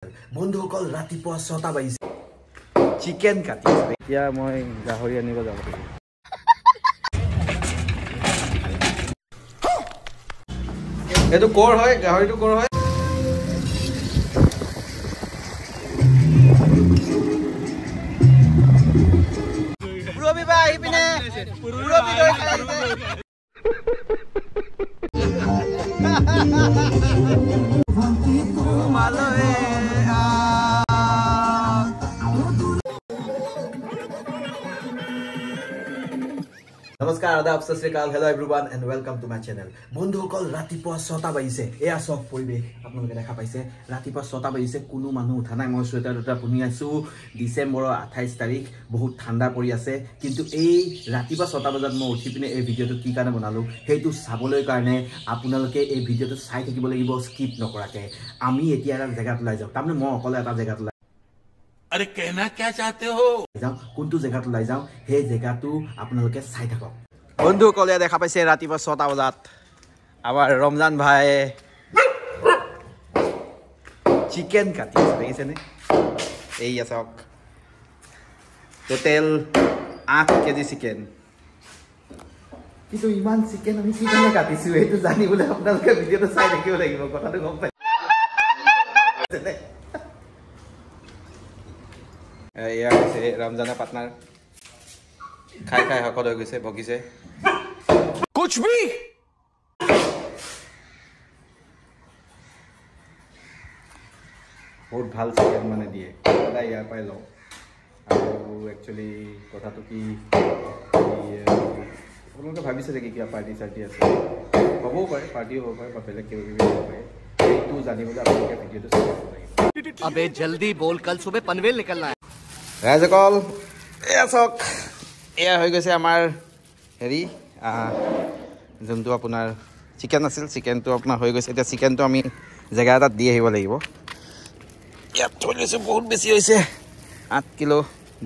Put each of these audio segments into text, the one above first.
বন্ধুসকল ৰাতিপুৱা 6টা বাজিছে চিকেন কাটিছে এতিয়া মই গাহৰি আনিব যাব লাগিব এটো কোৰ হয় গাহৰিটো কোৰ হয় পুৰবি বা আহি পিনে পুৰবি লৈ খাইছে नमस्कार आदाब सत श्री अकाल hello everyone and welcome to my channel बंधुসকল ৰাতিপুৱা 6টা বাজিছে এয়া সব পৰিবেশ আপোনালোকে দেখা পাইছে ৰাতিপুৱা 6টা বাজিছে কোনো মানুহ উঠা নাই মই সোয়েটাৰ দুটা পুনি আছো ডিসেম্বৰৰ 28 তাৰিখ বহুত ঠাণ্ডা পৰি আছে কিন্তু এই ৰাতিপুৱা 6টা বজাত মই উঠি পিনে এই ভিডিওটো কি কাৰণে বনালো হেতু চাবলৈ কাৰণে আপোনালোকে এই ভিডিওটো চাই থাকিব লাগিব স্কিপ নকৰাকে আমি এতিয়া এটা জায়গাত লাই যাও তাৰমানে মই অকলে এটা জায়গাত अरे कहना क्या चाहते हो जाओ কোনটো জায়গাত লাই যাও হে জায়গাটো আপোনালোকে চাই থাকক বন্ধুসকলে দেখা পাইছে ৰাতিপুৱা 6টা বজাত আমাৰ ৰমজান ভাই চিকেন কাটিছে দেখিছেনে এই আছক টোটাল 8 কেজি চিকেন কিন্তু ইমান চিকেন আমি কি কাৰণে কাটিছো এইটো জানিবলৈ আপোনালোকে ভিডিওটো চাই থাকিব লাগিব কথাটো গম পাই या से रमजान पार्टनर खाई खाई हकद हो गए भगिसे कुछ भी बहुत ভাল চিকেন মানে দিয়ে সদায় ইয়াৰ পাই লওঁ আৰু একচুয়ালি কথাটো কি আপোনালোকে ভাবিছে যে কিবা পাৰ্টি চাৰ্টি আছে হ'বও পাৰে পাৰ্টিও হ'ব পাৰে বা বেলেগ কিবা কিবি হ'ব পাৰে এইটো জানিবলৈ আপোনালোকে ভিডিঅ'টো চাব লাগিব अबे जल्दी बोल कल सुबह पनवेल निकलना है राजकल एया सक एया হৈ গৈছে আমাৰ হেৰি জন্তু আপোনাৰ চিকেন আছিল চিকেনটো আপোনাৰ হৈ গৈছে এতিয়া চিকেনটো আমি জায়গা এটাত দি আহিব লাগিব ইয়াত থৈছে বহুত বেছি হৈছে 8 কিলো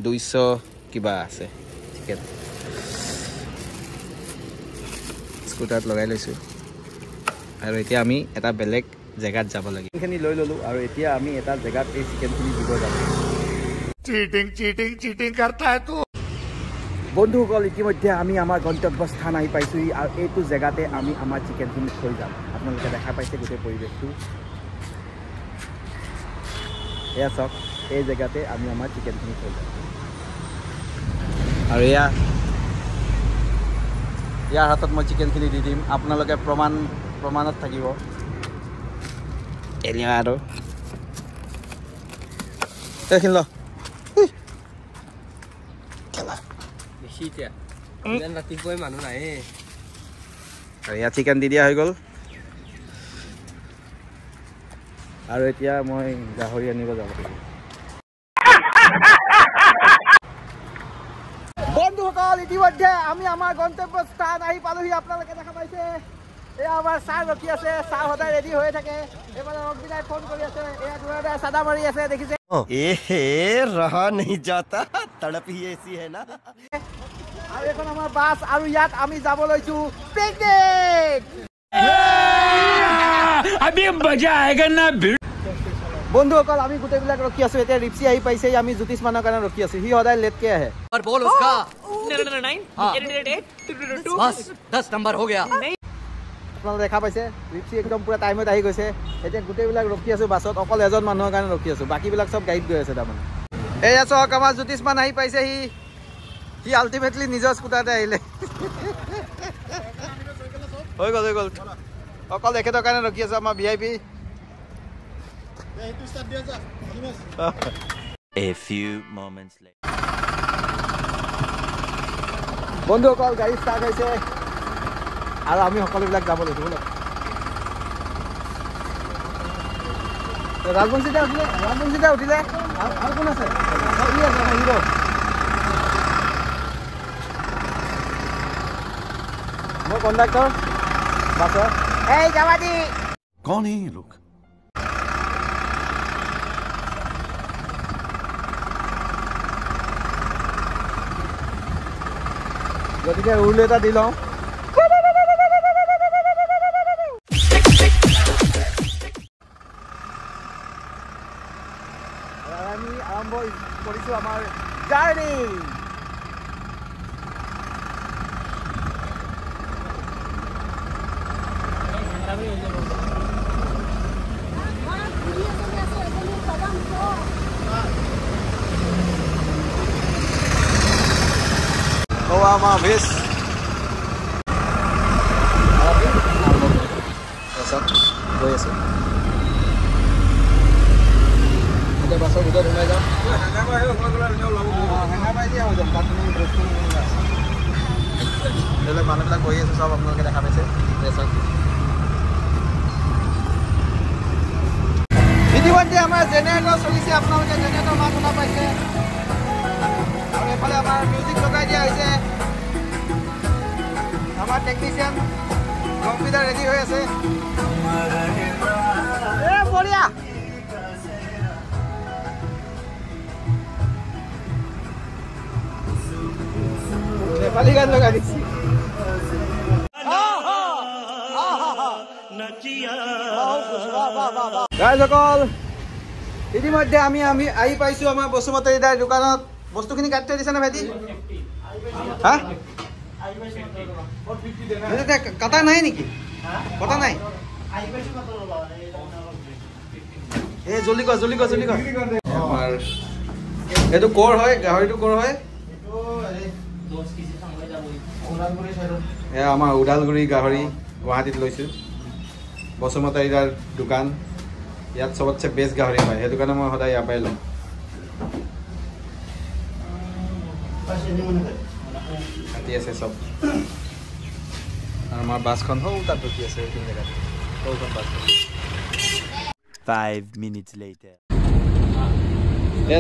200 কিবা আছে চিকেন স্কুটাৰত লগাই লৈছো আৰু এতিয়া আমি এটা বেলেগ জায়গাত যাব লাগিব এখিনি লৈ ললো আৰু এতিয়া আমি এটা জায়গাত এই চিকেনখিনি দিব যাম चीटिंग करता है तू বন্ধুসকল ইতিমধ্যে আমি আমাৰ গন্তব্য স্থান আহি পাইছো আৰু এইটো জায়গাতে আমি আমাৰ চিকেনখিনি থৈ যাম আপোনালোকে দেখা পাইছে গোটেই পৰিৱেশটো এয়া চাওক এই জায়গাতে আমি আমাৰ চিকেনখিনি থৈ যাম আৰু ইয়াৰ হাতত মই চিকেনখিনি দি দিম আপোনালোকে প্ৰমাণত থাকিব এলিয়া আৰু দেখিল ৰাতিপুৱাই মানুহ নাই আৰু ইয়াত চিকেন দি দিয়া হৈ গ'ল আৰু এতিয়া মই গাহৰি আনিব যাব বন্ধুসকল ইতিমধ্যে আমি আমাৰ গন্তব্য স্থান আহি পালোহি আপোনালোকে দেখা পাইছে এয়া আমাৰ চাহ ৰখি আছে চাহ সদায় ৰেডি হৈ থাকে এবাৰ অগ্নিদাই ফোন কৰি আছে এয়া দুৰাদা সাদা মাৰি আছে দেখিছে এহে ৰহা नहीं जाता तड़प ही ऐसी है ना আৰু এখন আমাৰ বাস আৰু ইয়াত আমি যাব লৈছো পিকনিক अभी मजा आएगा ना বন্ধুসকল আমি গোটেইবিলাক ৰখি আছো এতিয়া ৰিপসি আহি পাইছে আমি জ্যোতিষ মানৰ কাৰণে ৰখি আছো হি সদায় লেট কে আহে और बोल उसका 9 बस 10 नंबर हो गया আপোনালোকে দেখা পাইছে ৰিপসি একদম পুৰা টাইমত আহি গৈছে এতিয়া গোটেইবিলাক ৰখি আছো বাছত অকল এজন মানুহৰ কাৰণে ৰখি আছো বাকিবিলাক সব গাইড গৈ আছে তাৰমানে এই আছো আমাৰ জ্যোতিষ মান আহি পাইছে হি আল্টিমেটলি নিজৰ স্কুটাৰতে আহিলে হৈ গ'ল অকল একেটাৰ কাৰণে ৰখি আছে আমাৰ VIP A few moments later বন্ধুসকল গাড়ী ষ্টাৰ্ট হৈছে আৰু আমি সকলোবিলাক যাব লৈছো বলক ৰাজবংশীটা উঠিলে আৰু কোন আছে হিৰো মই কণ্ডাক্টৰ বাছৰ এই যাবাদি कौन है ये लोग গতিকে ৰুল এটা দি লওঁ আমি আৰম্ভ কৰিছোঁ আমাৰ জাৰ্ণি। আমাৰ বেছ গৈ আছো এতিয়া বাছৰ ভিতৰত সোমাই যাওঁ। মানুহবিলাক গৈ আছে চব আপোনালোকে দেখা পাইছে। ইতিমধ্যে আমাৰ জেনেৰেটৰ চলিছে, আপোনালোকে জেনেৰেটৰ মাত শুনা পাইছে আৰু এইফালে আমাৰ মিউজিক লগাই দিয়া হৈছে। আমাৰ টেকনিচিয়ান কম্পিউটাৰ ৰেডি হৈ আছে। বঢ়িয়া নেপালী গান লগাই দিছি। ৰাইজসকল ইতিমধ্যে আমি আহি পাইছোঁ আমাৰ বসুমতী দাৰ দোকানত। বস্তুখিনি কাটি থৈ দিছে নে ভাইটি? হা কাটা নাই নেকি? কটা নাই? এই জলদি কৰ জলদি কৰ জলদি কৰ। আমাৰ এইটো কৰ হয়, গাহৰিটো কৰ হয়? এয়া আমাৰ ওদালগুৰি গাহৰি গুৱাহাটীত লৈছোঁ। বসুমতী দাৰ দোকান, ইয়াত চবতছে বেষ্ট গাহৰি পায়, সেইটো কাৰণে মই সদায় ইয়াৰ পৰাই লওঁ। কাটি আছে চব। আৰু আমাৰ বাছখন হৌ তাত ৰখি আছে এইখিনি জেগাত। সৌখন বাছখন 5 minutes later.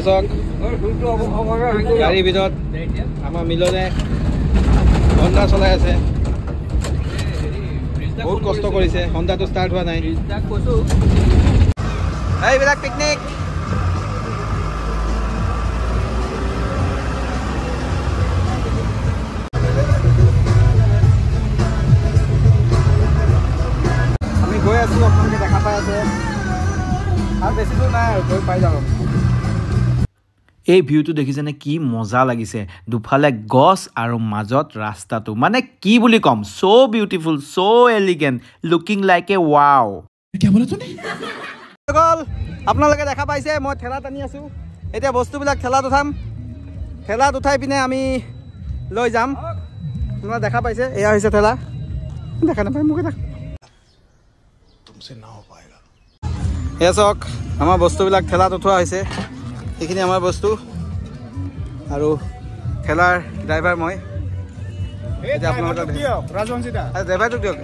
চাওক গাড়ীৰ ভিতৰত আমাৰ মিলনে হণ্ডা চলাই আছে। বহুত কষ্ট কৰিছে, হণ্ডাটো ষ্টাৰ্ট হোৱা নাই। এইবিলাক পিকনিক আমি গৈ আছোঁ, আপোনালোকে দেখা পাই আছে। আৰু বেছি দূৰ নাই আৰু গৈ পাই যাম। এই ভিউটো দেখিছেনে? কি মজা লাগিছে। দুফালে গছ আৰু মাজত ৰাস্তাটো, মানে কি বুলি ক'ম, so' beautiful, so' elegant, looking like a wow. আপোনালোকে দেখা পাইছে মই ঠেলাত আনি আছোঁ। এতিয়া বস্তুবিলাক ঠেলাত উঠাম, ঠেলাত উঠাই পিনে আমি লৈ যাম। আপোনালোকে দেখা পাইছে এয়া হৈছে ঠেলা। দেখা নাপায় মোক এটা। এয়া চাওক আমাৰ বস্তুবিলাক ঠেলাত উঠোৱা হৈছে। এইখিনি আমাৰ বস্তু আৰু ঠেলাৰ ড্ৰাইভাৰ মই। ড্ৰাইভাৰটোক দিয়ক।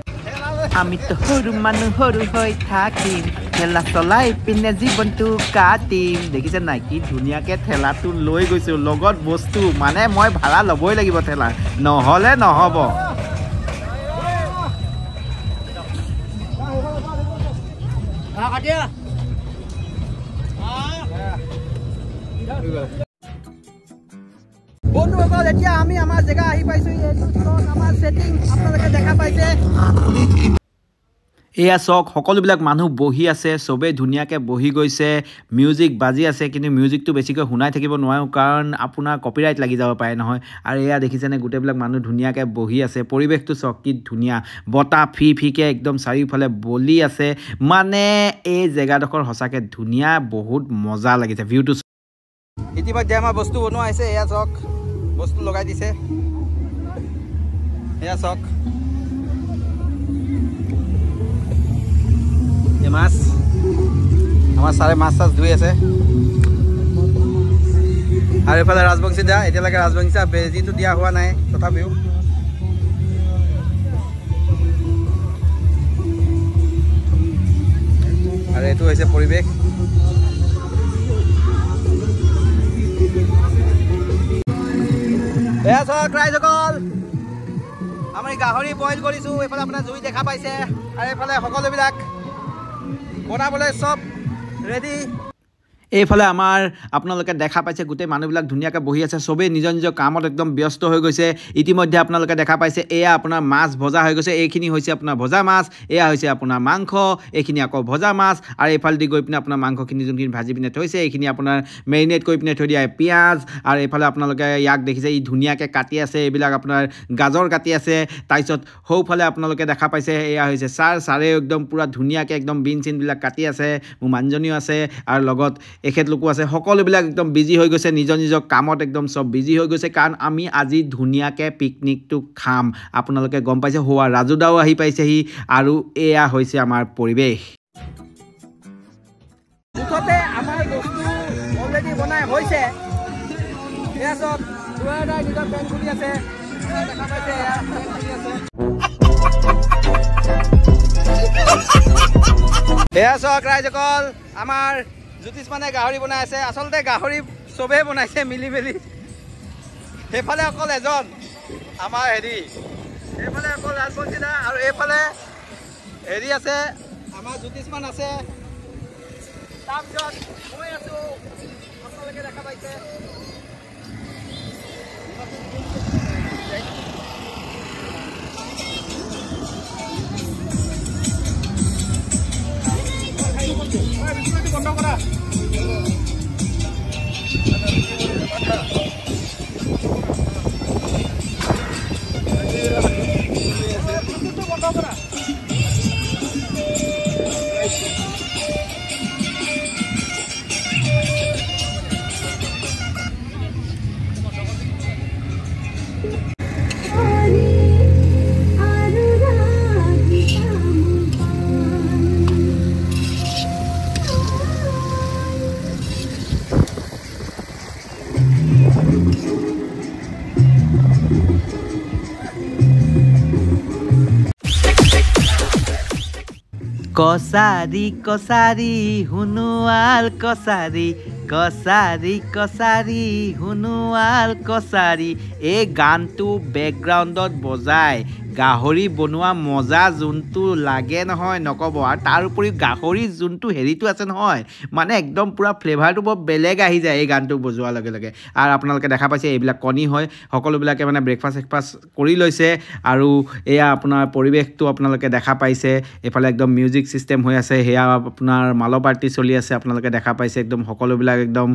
আমিতো সৰু মানুহ সৰু হৈ থাকিম, ঠেলা চলাই পিনে জীৱনটো কাটিম। দেখিছে নাই কি ধুনীয়াকৈ ঠেলাটো লৈ গৈছোঁ, লগত বস্তু। মানে মই ভাড়া ল'বই লাগিব ঠেলা, নহ'লে নহ'ব। বন্ধুসকল এতিয়া আমি আমাৰ জেগা আহি পাইছোঁ। এইটো আমাৰ ছেটিং আপোনালোকে দেখা পাইছে। এয়া চাওক সকলোবিলাক মানুহ বহি আছে, চবেই ধুনীয়াকৈ বহি গৈছে। মিউজিক বাজি আছে, কিন্তু মিউজিকটো বেছিকৈ শুনাই থাকিব নোৱাৰোঁ, কাৰণ আপোনাৰ কপিৰাইট লাগি যাব পাৰে নহয়। আৰু এয়া দেখিছেনে গোটেইবিলাক মানুহ ধুনীয়াকৈ বহি আছে। পৰিৱেশটো চাওক কি ধুনীয়া, বতাহ ফি ফিকৈ একদম চাৰিওফালে বলি আছে। মানে এই জেগাডোখৰ সঁচাকৈ ধুনীয়া, বহুত মজা লাগিছে ভিউটো। ইতিমধ্যে আমাৰ বস্তু বনোৱা হৈছে। এয়া চাওক বস্তু লগাই দিছে। এয়া চাওক এই মাছ, আমাৰ ছাৰে মাছ চাছ ধুই আছে। আৰু এইফালে ৰাজবংশী দা, এতিয়ালৈকে ৰাজবংশী দা বেজীটো দিয়া হোৱা নাই, তথাপিও আৰু এইটো হৈছে পৰিৱেশ। এয়া চাওক ৰাইজসকল আমি গাহৰি বইল কৰিছোঁ। এইফালে আপোনাৰ জুই দেখা পাইছে, আৰু এইফালে সকলোবিলাক বনাবলৈ চব ৰেডি। এইফালে আমাৰ আপোনালোকে দেখা পাইছে গোটেই মানুহবিলাক ধুনীয়াকৈ বহি আছে চবেই নিজৰ নিজৰ কামত একদম ব্যস্ত হৈ গৈছে ইতিমধ্যে আপোনালোকে দেখা পাইছে এয়া আপোনাৰ মাছ ভজা হৈ গৈছে এইখিনি হৈছে আপোনাৰ ভজা মাছ এয়া হৈছে আপোনাৰ মাংস এইখিনি আকৌ ভজা মাছ আৰু এইফালেদি গৈ পিনে আপোনাৰ মাংসখিনি যোনখিনি ভাজি পিনে থৈছে এইখিনি আপোনাৰ মেৰিনেট কৰি পিনে থৈ দিয়া পিঁয়াজ আৰু এইফালে আপোনালোকে ইয়াক দেখিছে ই ধুনীয়াকৈ কাটি আছে এইবিলাক আপোনাৰ গাজৰ কাটি আছে তাৰপিছত সৌফালে আপোনালোকে দেখা পাইছে এয়া হৈছে চাৰে একদম পুৰা ধুনীয়াকৈ একদম বিন চিনবিলাক কাটি আছে মোৰ মানুহজনীও আছে আৰু লগত এখেতলোকো আছে সকলোবিলাক একদম বিজি হৈ গৈছে নিজৰ নিজৰ কামত একদম সব বিজি হৈ গৈছে কাৰণ আমি আজি ধুনীয়াকৈ পিকনিকটো খাম আপোনালোকে গম পাইছে হোৱা ৰাজুদাও আহি পাইছেহি আৰু এয়া হৈছে আমাৰ পৰিৱেশ মুঠতে আমাৰ বস্তু অলৰেডি বনাই হৈছে এয়া চব দুৱাৰদাই নিজৰ পেন খুলি আছে দেখা পাইছে এয়া পেন খুলি আছে এয়া চক ৰাইজসকল আমাৰ জ্যোতিষ মানে গাহৰি বনাই আছে আচলতে গাহৰি চবেই বনাইছে মিলি মেলি সেইফালে অকল এজন আমাৰ হেৰি এইফালে অকল ৰাজবংশীদা আৰু এইফালে হেৰি আছে আমাৰ জ্যোতিষমান আছে তাৰপিছত মই আছোঁ আপোনালোকে দেখা পাইছে বন্ধ কৰা কছাৰী কছাৰী হুনুৱাল কছাৰী কছাৰী কছাৰী হুনুৱাল কছাৰী এই গানটো বেকগ্ৰাউণ্ডত বজাই গাহৰি বনোৱা মজা যোনটো লাগে নহয় নক'ব আৰু তাৰ উপৰিও গাহৰি যোনটো হেৰিটো আছে নহয় মানে একদম পুৰা ফ্লেভাৰটো বৰ বেলেগ আহি যায় এই গানটো বজোৱাৰ লগে লগে আৰু আপোনালোকে দেখা পাইছে এইবিলাক কণী হয় সকলোবিলাকে মানে ব্ৰেকফাষ্ট কৰি লৈছে আৰু এয়া আপোনাৰ পৰিৱেশটো আপোনালোকে দেখা পাইছে এইফালে একদম মিউজিক চিষ্টেম হৈ আছে সেয়া আপোনাৰ মালৰ পাৰ্টি চলি আছে আপোনালোকে দেখা পাইছে একদম সকলোবিলাক একদম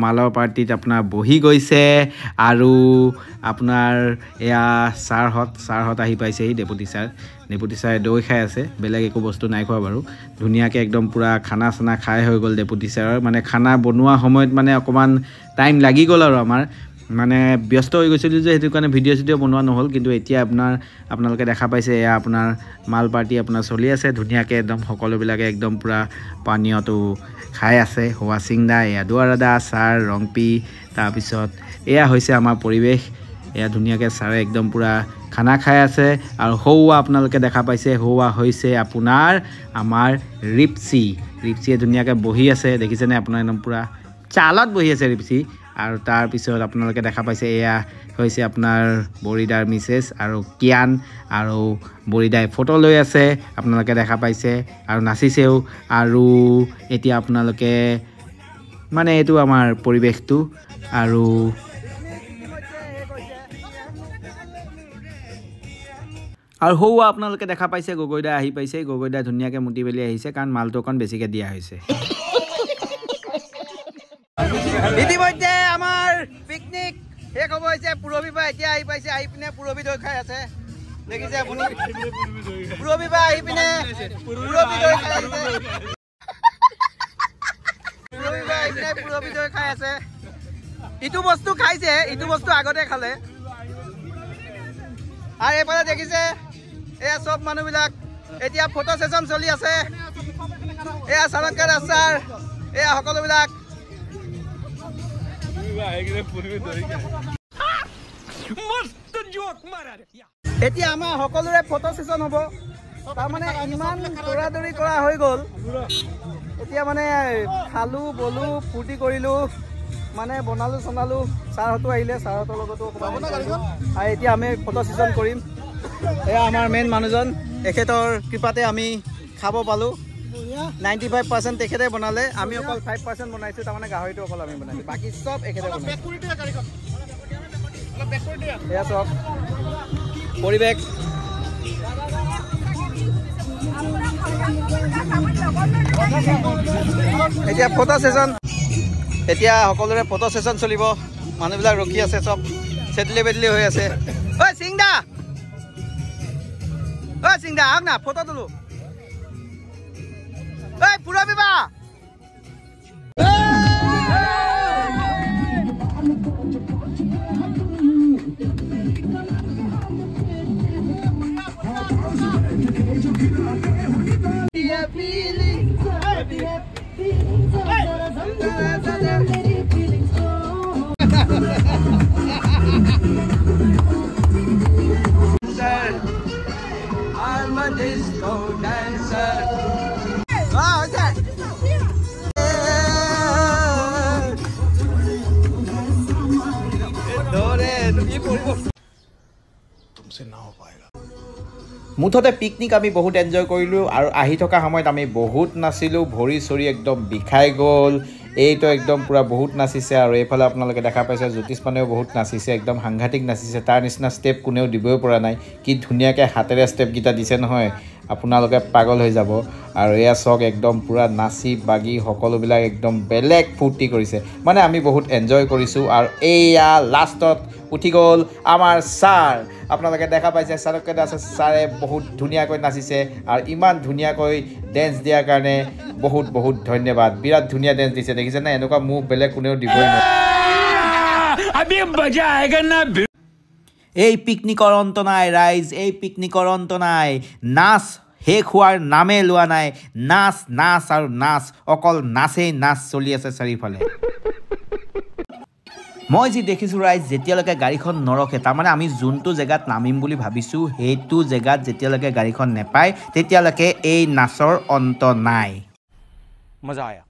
মালৰ পাৰ্টিত আপোনাৰ বহি গৈছে আৰু আপোনাৰ এয়া ছাৰহঁত আহি পাইছেহি ডেপুটি ছাৰে দৈ খাই আছে বেলেগ একো বস্তু নাই খোৱা বাৰু ধুনীয়াকৈ একদম পূৰা খানা চানা খাই হৈ গ'ল ডেপুটি ছাৰৰ মানে খানা বনোৱা সময়ত মানে অকণমান টাইম লাগি গ'ল আৰু আমাৰ মানে ব্যস্ত হৈ গৈছিলোঁ যে সেইটো কাৰণে ভিডিঅ' চিডিঅ' বনোৱা নহ'ল কিন্তু এতিয়া আপোনালোকে দেখা পাইছে এয়া আপোনাৰ মাল পাৰ্টি আপোনাৰ চলি আছে ধুনীয়াকৈ একদম সকলোবিলাকে একদম পূৰা পানীয়টো খাই আছে ৱাচিং দা এয়া দুৱাৰদা ছাৰ ৰংপি তাৰপিছত এয়া হৈছে আমাৰ পৰিৱেশ এয়া ধুনীয়াকৈ ছাৰে একদম পূৰা খানা খাই আছে আৰু সৌৱা আপোনালোকে দেখা পাইছে সৌৱা হৈছে আপোনাৰ আমাৰ ৰিপচিয়ে ধুনীয়াকৈ বহি আছে দেখিছেনে আপোনাৰ একদম পূৰা চালত বহি আছে ৰিপচি আৰু তাৰপিছত আপোনালোকে দেখা পাইছে এয়া হৈছে আপোনাৰ বৰিদাৰ মিছেছ আৰু কিয়ান আৰু বৰিদাই ফটো লৈ আছে আপোনালোকে দেখা পাইছে আৰু নাচিছেও আৰু এতিয়া আপোনালোকে মানে এইটো আমাৰ পৰিৱেশটো আৰু সৌৱা আপোনালোকে দেখা পাইছে গগৈদা আহি পাইছে গগৈদা ধুনীয়াকৈ মুটি মেলি আহিছে কাৰণ মালটো অকণ বেছিকৈ দিয়া হৈছে ইতিমধ্যে আমাৰ পিকনিক শেষ হ'ব হৈছে পুৰবী পৰা এতিয়া আহি পাইছে আহি পিনে পুৰবী দৈ খাই আছে দেখিছে আপুনি পুৰবী পৰা আহি পিনে পুৰবী দৈ খাই আছে পুৰবী দৈ খাই আছে ইটো বস্তু খাইছে ইটো বস্তু আগতে খালে আৰু এইফালে দেখিছে এয়া চব মানুহবিলাক এতিয়া ফটো সেশন চলি আছে এয়া চালনকাৰ আচাৰ এয়া সকলোবিলাক এতিয়া আমাৰ সকলোৰে ফটো সেশন হ'ব তাৰমানে ইমান দৌৰাদৌৰি কৰা হৈ গ'ল এতিয়া মানে খালো বলো ফূৰ্তি কৰিলো মানে বনালো চনালো ছাৰহঁতো আহিলে ছাৰহঁতৰ লগতো আৰু এতিয়া আমি ফটো সেশন কৰিম এয়া আমাৰ মেইন মানুহজন এখেতৰ কৃপাতে আমি খাব পালোঁ 95% তেখেতে বনালে আমি অকল 5% বনাইছো তাৰমানে গাহৰিটো অকল আমি বনাইছো বাকি সব এখেতে বনাইছো এয়া সব পৰিবেশ এতিয়া ফটো সেশন এতিয়া সকলোৰে ফটো সেশন চলিব মানুহবিলাক ৰখি আছে সব সেটলি বেটলি হৈ আছে ঐ সিংদা আগ না ফটো তুলো ঐ পুৰা বিবা I'm a disco dancer. Wow, okay. तुमसे ना हो पाएगा. মুঠতে পিকনিক আমি বহুত এনজয় কৰিলো আৰু আহি থকা সময়ত আমি বহুত নাচিলো ভৰি চৰি একদম বিখাই গ'ল এইটো একদম পুৰা বহুত নাচিছে আৰু এইফালে আপোনালোকে দেখা পাইছে জ্যোতিষ মানেও বহুত নাচিছে একদম সাংঘাতিক নাচিছে তাৰ নিচিনা ষ্টেপ কোনেও দিবই পৰা নাই কি ধুনীয়াকৈ হাতেৰে ষ্টেপকেইটা দিছে নহয় আপোনালোকে পাগল হৈ যাব আৰু এয়া চক একদম পুৰা নাচি বাগি সকলোবিলাক একদম বেলেগ ফূৰ্তি কৰিছে মানে আমি বহুত এনজয় কৰিছোঁ আৰু এয়া লাষ্টত উঠি গ'ল আমাৰ ছাৰ আপোনালোকে দেখা পাইছে চাৰকে দাস ছাৰে বহুত ধুনীয়াকৈ নাচিছে আৰু ইমান ধুনীয়াকৈ ডেন্স দিয়াৰ কাৰণে বহুত বহুত ধন্যবাদ বিৰাট ধুনীয়া ডেন্স দিছে দেখিছে না এনেকুৱা মুভ বেলেগ কোনেও দিবই নোৱাৰে এই পিকনিকৰ অন্ত নাই ৰাইজ এই পিকনিকৰ অন্ত নাই নাচ শেষ হোৱাৰ নামে লোৱা নাই নাচ নাচ আৰু নাচ অকল নাচেই নাচ চলি আছে চাৰিওফালে মই যি দেখিছোঁ ৰাইজ যেতিয়ালৈকে গাড়ীখন নৰখে তাৰমানে আমি যোনটো জেগাত নামিম বুলি ভাবিছোঁ সেইটো জেগাত যেতিয়ালৈকে গাড়ীখন নেপায় তেতিয়ালৈকে এই নাচৰ অন্ত নাই মজা আয়া